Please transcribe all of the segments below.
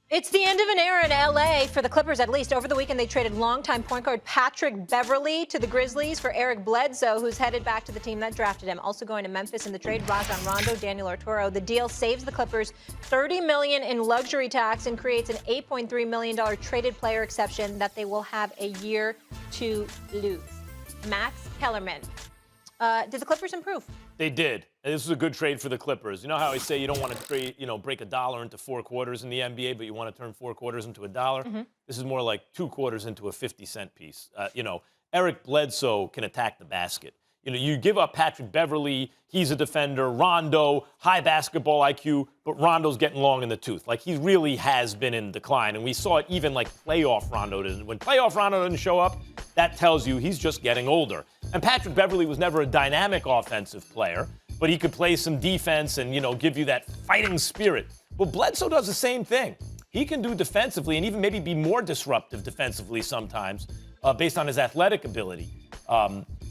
It's the end of an era in LA for the Clippers, at least. Over the weekend, they traded longtime point guard Patrick Beverley to the Grizzlies for Eric Bledsoe, who's headed back to the team that drafted him. Also going to Memphis in the trade, Rajon Rondo, Daniel Arturo. The deal saves the Clippers $30 million in luxury tax and creates an $8.3 million traded player exception that they will have a year to lose. Max Kellerman. Did the Clippers improve? They did. And this was a good trade for the Clippers. You know how I say you don't want to trade, break a dollar into 4 quarters in the NBA, but you want to turn 4 quarters into a dollar? Mm-hmm. This is more like 2 quarters into a 50-cent piece. Eric Bledsoe can attack the basket. You give up Patrick Beverley, he's a defender. Rondo, high basketball IQ, but Rondo's getting long in the tooth. Like, he really has been in decline. And we saw it even like playoff Rondo didn't. When playoff Rondo didn't show up, that tells you he's just getting older. And Patrick Beverley was never a dynamic offensive player, but he could play some defense and, give you that fighting spirit. Well, Bledsoe does the same thing. He can do defensively and even maybe be more disruptive defensively sometimes based on his athletic ability.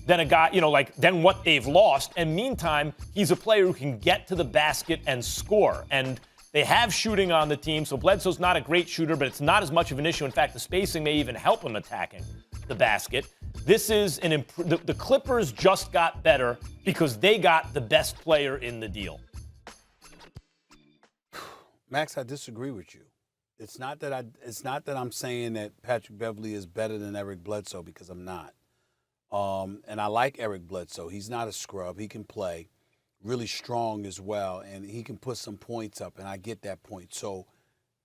Than a guy, than what they've lost. And meantime, he's a player who can get to the basket and score. And they have shooting on the team, so Bledsoe's not a great shooter, but it's not as much of an issue. In fact, the spacing may even help him attacking the basket. This is the Clippers just got better because they got the best player in the deal. Max, I disagree with you. It's not that I'm saying that Patrick Beverley is better than Eric Bledsoe, because I'm not. And I like Eric Bledsoe. He's not a scrub. He can play really strong as well, and he can put some points up, and I get that point. So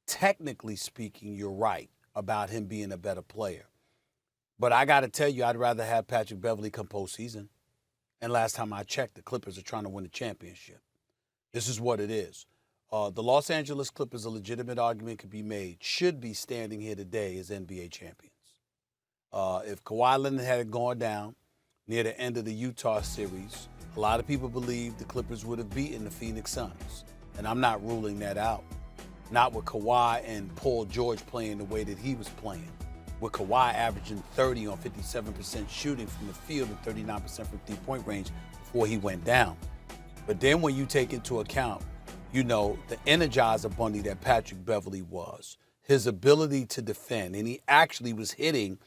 technically speaking, you're right about him being a better player. But I got to tell you, I'd rather have Patrick Beverley come postseason. And last time I checked, the Clippers are trying to win the championship. This is what it is. The Los Angeles Clippers, a legitimate argument could be made, should be standing here today as NBA champions. If Kawhi Leonard had gone down near the end of the Utah series, a lot of people believe the Clippers would have beaten the Phoenix Suns. And I'm not ruling that out. Not with Kawhi and Paul George playing the way that he was playing. With Kawhi averaging 30 on 57% shooting from the field and 39% from three-point range before he went down. But then when you take into account, the Energizer Bunny that Patrick Beverley was, his ability to defend, and he actually was hitting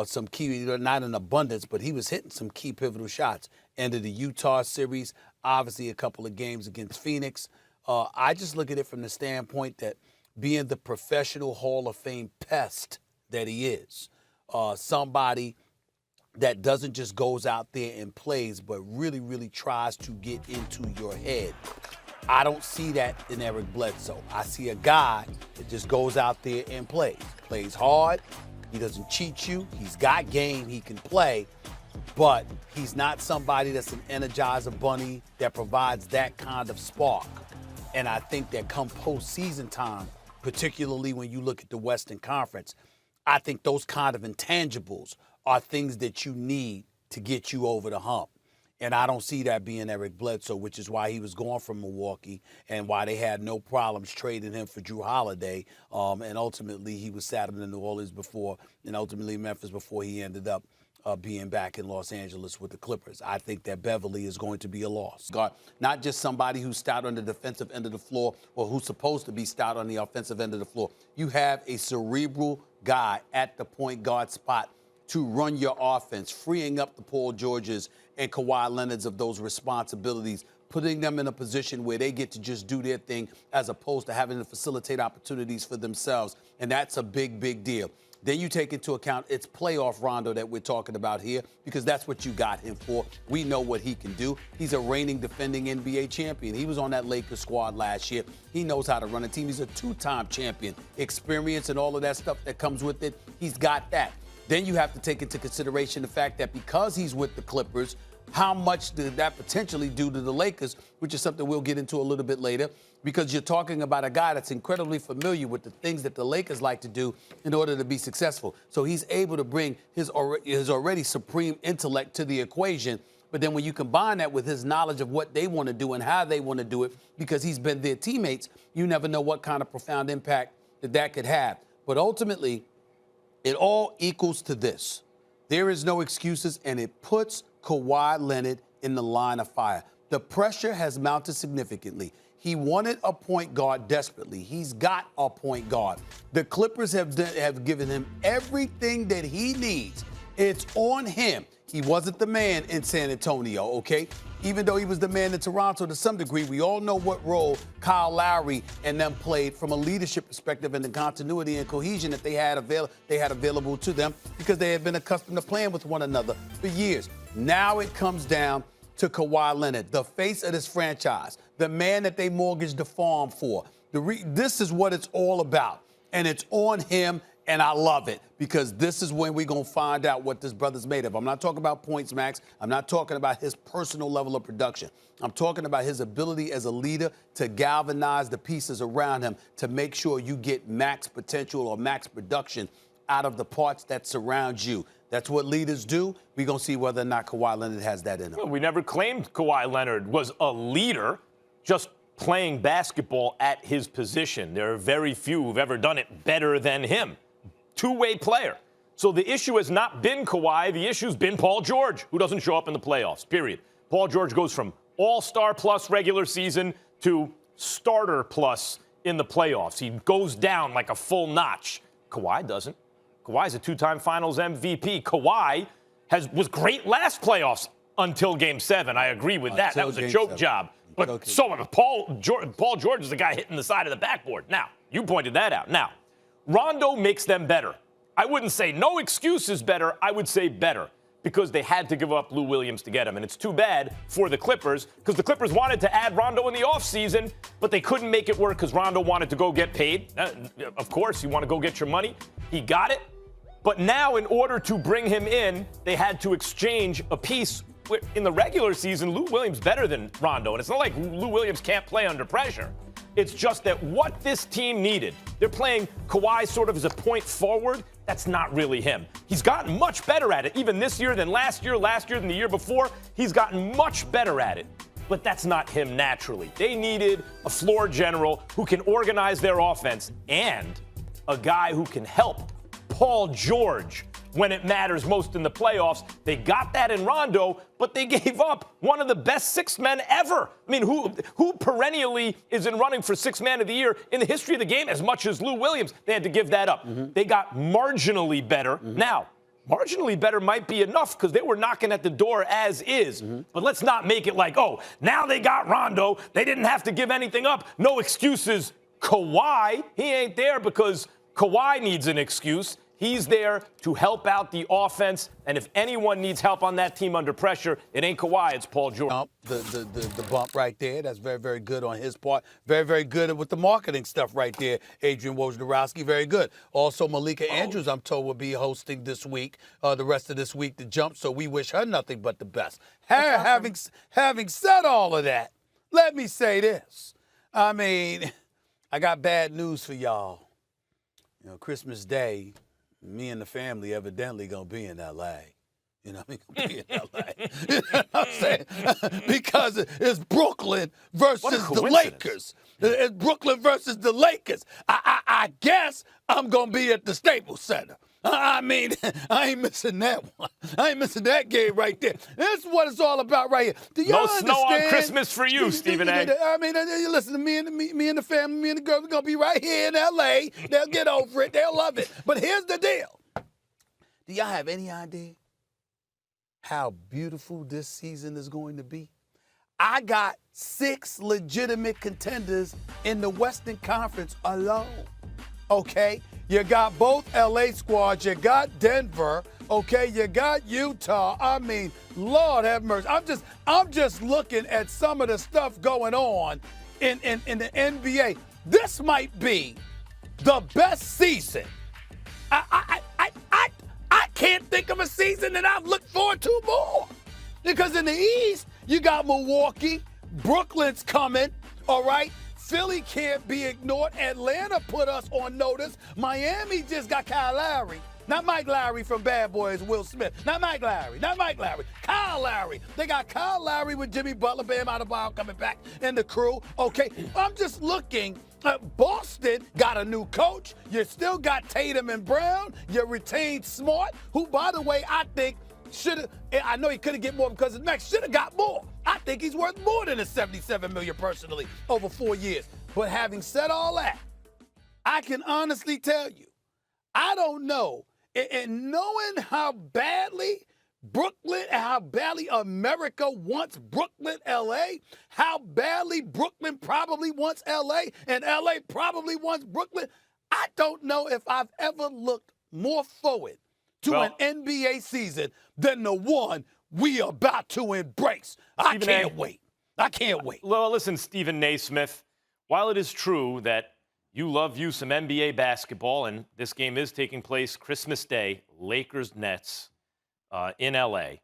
some key, not in abundance, but he was hitting some key pivotal shots. End of the Utah series, obviously a couple of games against Phoenix. I just look at it from the standpoint that being the professional Hall of Fame pest that he is, somebody that doesn't just goes out there and plays, but really, really tries to get into your head. I don't see that in Eric Bledsoe. I see a guy that just goes out there and plays hard. He doesn't cheat you. He's got game. He can play. But he's not somebody that's an Energizer Bunny that provides that kind of spark. And I think that come postseason time, particularly when you look at the Western Conference, I think those kind of intangibles are things that you need to get you over the hump. And I don't see that being Eric Bledsoe, which is why he was gone from Milwaukee and why they had no problems trading him for Drew Holiday. And ultimately, he was saddled in New Orleans before, and ultimately Memphis before he ended up being back in Los Angeles with the Clippers. I think that Beverley is going to be a loss. Not just somebody who's stout on the defensive end of the floor or who's supposed to be stout on the offensive end of the floor. You have a cerebral guy at the point guard spot to run your offense, freeing up the Paul Georges and Kawhi Leonards of those responsibilities, putting them in a position where they get to just do their thing as opposed to having to facilitate opportunities for themselves. And that's a big, big deal. Then you take into account it's playoff Rondo that we're talking about here, because that's what you got him for. We know what he can do. He's a reigning, defending NBA champion. He was on that Lakers squad last year. He knows how to run a team. He's a 2-time champion. Experience and all of that stuff that comes with it, he's got that. Then you have to take into consideration the fact that because he's with the Clippers, how much did that potentially do to the Lakers, which is something we'll get into a little bit later, because you're talking about a guy that's incredibly familiar with the things that the Lakers like to do in order to be successful. So he's able to bring his already supreme intellect to the equation. But then when you combine that with his knowledge of what they want to do and how they want to do it, because he's been their teammates, you never know what kind of profound impact that could have. But ultimately, it all equals to this. There is no excuses, and it puts Kawhi Leonard in the line of fire. The pressure has mounted significantly. He wanted a point guard desperately. He's got a point guard. The Clippers have given him everything that he needs. It's on him. He wasn't the man in San Antonio, okay? Even though he was the man in Toronto to some degree, we all know what role Kyle Lowry and them played from a leadership perspective and the continuity and cohesion that they had available to them because they had been accustomed to playing with one another for years. Now it comes down to Kawhi Leonard, the face of this franchise, the man that they mortgaged the farm for. This is what it's all about, and it's on him. And I love it because this is when we're going to find out what this brother's made of. I'm not talking about points, Max. I'm not talking about his personal level of production. I'm talking about his ability as a leader to galvanize the pieces around him to make sure you get max potential or max production out of the parts that surround you. That's what leaders do. We're going to see whether or not Kawhi Leonard has that in him. Well, we never claimed Kawhi Leonard was a leader, just playing basketball at his position. There are very few who've ever done it better than him. Two-way player. So the issue has not been Kawhi. The issue's been Paul George, who doesn't show up in the playoffs, period. Paul George goes from all-star plus regular season to starter plus in the playoffs. He goes down like a full notch. Kawhi doesn't. Kawhi's a two-time finals MVP. Kawhi was great last playoffs until Game 7. I agree with that. That was a choke job. But Paul George is the guy hitting the side of the backboard. Now, you pointed that out. Now, Rondo makes them better. I wouldn't say no excuses better. I would say better because they had to give up Lou Williams to get him. And it's too bad for the Clippers because the Clippers wanted to add Rondo in the offseason, but they couldn't make it work because Rondo wanted to go get paid. Of course, you want to go get your money. He got it. But now, in order to bring him in, they had to exchange a piece. In the regular season, Lou Williams better than Rondo. And it's not like Lou Williams can't play under pressure. It's just that what this team needed, they're playing Kawhi sort of as a point forward. That's not really him. He's gotten much better at it, even this year than last year than the year before. He's gotten much better at it. But that's not him naturally. They needed a floor general who can organize their offense and a guy who can help Paul George when it matters most in the playoffs. They got that in Rondo, but they gave up one of the best sixth men ever. I mean, who perennially is in running for sixth man of the year in the history of the game as much as Lou Williams? They had to give that up. Mm-hmm. They got marginally better. Mm-hmm. Now, marginally better might be enough because they were knocking at the door as is. Mm-hmm. But let's not make it like, oh, now they got Rondo. They didn't have to give anything up. No excuses. Kawhi, he ain't there because Kawhi needs an excuse. He's there to help out the offense, and if anyone needs help on that team under pressure, it ain't Kawhi, it's Paul George. The bump right there, that's very, very good on his part. Very, very good with the marketing stuff right there, Adrian Wojnarowski, very good. Also, Malika Andrews, I'm told, will be hosting this week, the rest of this week, the jump, so we wish her nothing but the best. Having said all of that, let me say this. I mean, I got bad news for y'all. You know, Christmas Day, me and the family evidently gonna be in L.A. You know what I mean? Gonna be in L.A. You know what I'm saying? Because it's Brooklyn versus the Lakers. It's Brooklyn versus the Lakers. I guess I'm gonna be at the Staples Center. I mean, I ain't missing that one. I ain't missing that game right there. This is what it's all about right here. Do y'all understand? No snow on Christmas for you, Stephen A. I mean, listen to me and the family, me and the girls, we're going to be right here in L.A. They'll get over it. They'll love it. But here's the deal. Do y'all have any idea how beautiful this season is going to be? I got 6 legitimate contenders in the Western Conference alone, okay? You got both L.A. squads. You got Denver. Okay, you got Utah. I mean, Lord have mercy. I'm just looking at some of the stuff going on in the NBA. This might be the best season. I can't think of a season that I've looked forward to more. Because in the East, you got Milwaukee. Brooklyn's coming. All right. Philly can't be ignored. Atlanta put us on notice. Miami just got Kyle Lowry. Not Mike Lowry from Bad Boys, Will Smith. Not Mike Lowry. Kyle Lowry. They got Kyle Lowry with Jimmy Butler, Bam Adebayo coming back in the crew. Okay, I'm just looking. Boston got a new coach. You still got Tatum and Brown. You retained Smart, who, by the way, I think I know he couldn't get more because his max should have got more. I think he's worth more than the $77 million personally over 4 years. But having said all that, I can honestly tell you, I don't know. And knowing how badly Brooklyn and how badly America wants Brooklyn, LA, how badly Brooklyn probably wants LA, and LA probably wants Brooklyn, I don't know if I've ever looked more forward to an NBA season than the one we are about to embrace. I can't wait. I can't wait. Well, listen, Stephen Naismith, while it is true that you love you some NBA basketball, and this game is taking place Christmas Day, Lakers-Nets in L.A.,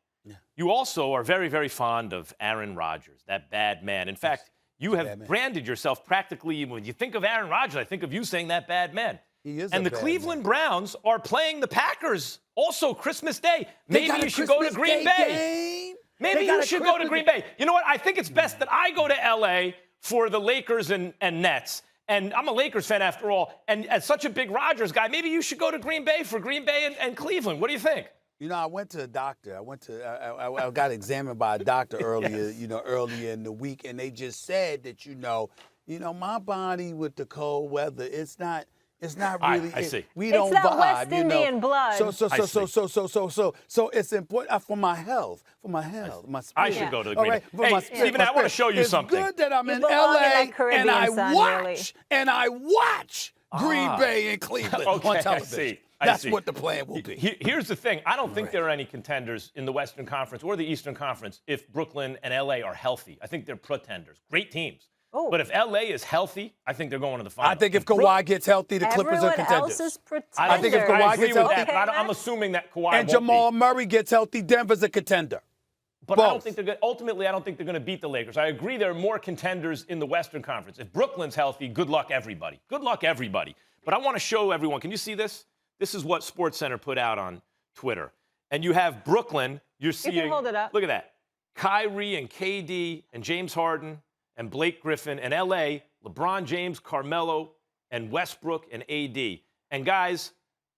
you also are very, very fond of Aaron Rodgers, that bad man. In fact, you have branded yourself practically, when you think of Aaron Rodgers, I think of you saying that bad man. He is and the Cleveland Browns are playing the Packers also Christmas Day. Maybe you should go to Green Bay. Maybe you should go to Green Bay. You know what? I think it's best that I go to L.A. for the Lakers and Nets. And I'm a Lakers fan after all. And as such a big Rodgers guy, maybe you should go to Green Bay for Green Bay and Cleveland. What do you think? You know, I went to a doctor. I got examined by a doctor earlier, earlier in the week, and they just said that, my body with the cold weather, it's not really. I see. We don't that vibe, West Indian blood. So it's important for my health, my spirit. I should go to the Green Bay. Hey, Stephen, I want to show you something. It's good that I'm in belong in LA that Caribbean and I watch Green Bay and Cleveland on television. That's what the plan will be. Here's the thing. I don't think there are any contenders in the Western Conference or the Eastern Conference if Brooklyn and L.A. are healthy. I think they're pretenders. Great teams. Oh. But if L.A. is healthy, I think they're going to the finals. I think if Kawhi gets healthy, the Clippers are contenders. Else is pretenders. I think if Kawhi gets healthy, I'm assuming that Kawhi and won't Jamal be. Murray gets healthy, Denver's a contender. But I don't think they're ultimately, I don't think they're going to beat the Lakers. I agree there are more contenders in the Western Conference. If Brooklyn's healthy, good luck, everybody. Good luck, everybody. But I want to show everyone. Can you see this? This is what SportsCenter put out on Twitter. And you have Brooklyn. You're seeing. You can hold it up. Look at that. Kyrie and KD and James Harden and Blake Griffin and L.A., LeBron James, Carmelo, and Westbrook and AD. And guys,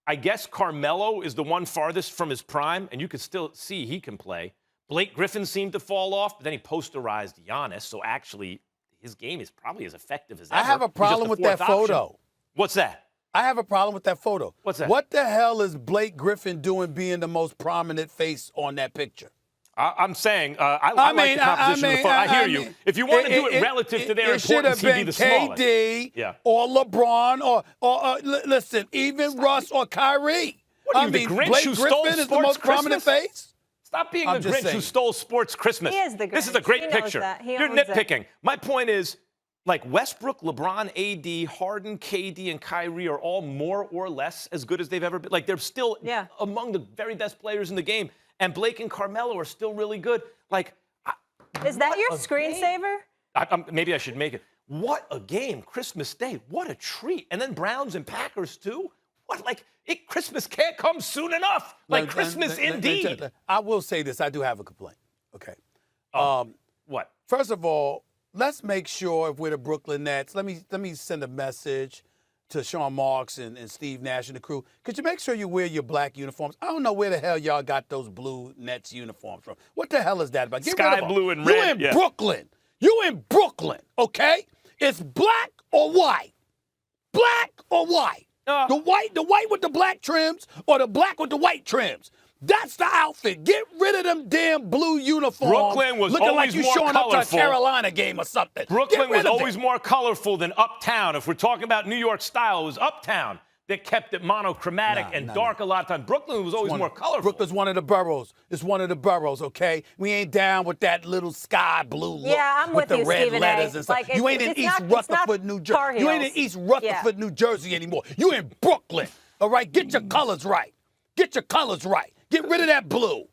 I guess Carmelo is the one farthest from his prime, and you can still see he can play. Blake Griffin seemed to fall off, but then he posterized Giannis, so actually his game is probably as effective as ever. I have a problem with that photo. What's that? I have a problem with that photo. What's that? What the hell is Blake Griffin doing being the most prominent face on that picture? I'm saying I like the composition of the photo. I hear you. If you want to do it relative to their importance, he'd be the smallest. It should have been KD or LeBron or listen, even Russ or Kyrie. What are you, the Grinch Blake who stole Griffin is the sports most prominent Christmas? face? Stop being the Grinch who stole sports Christmas. He is the Grinch. This is a great He knows picture. that. He You're owns it. nitpicking. My point is, like Westbrook, LeBron, AD, Harden, KD, and Kyrie are all more or less as good as they've ever been. Like they're still among the very best players in the game. And Blake and Carmelo are still really good. Like, is that your screensaver? Maybe I should make it. What a game, Christmas Day. What a treat. And then Browns and Packers too. What, like, Christmas can't come soon enough. Like Christmas indeed. I will say this. I do have a complaint. Okay. What? First of all, let's make sure if we're the Brooklyn Nets, let me send a message to Sean Marks and Steve Nash and the crew. Could you make sure you wear your black uniforms? I don't know where the hell y'all got those blue Nets uniforms from. What the hell is that about? Get Sky rid of blue them. and red. You in Brooklyn. You in Brooklyn, okay? It's black or white. Black or white. The white with the black trims or the black with the white trims. That's the outfit. Get rid of them damn blue uniforms. Brooklyn was looking always like you more showing colorful. up to a Carolina game or something. Brooklyn was always more colorful than Uptown. If we're talking about New York style, it was Uptown that kept it monochromatic and dark a lot of times. Brooklyn was always more colorful. Brooklyn's one of the boroughs. It's one of the boroughs, okay? We ain't down with that little sky blue look I'm with with the you, red Stephen letters A. and stuff. Like, you ain't in East Rutherford, New Jersey. You ain't in East Rutherford, New Jersey anymore. You in Brooklyn, all right? Get your colors right. Get your colors right. Get rid of that blue.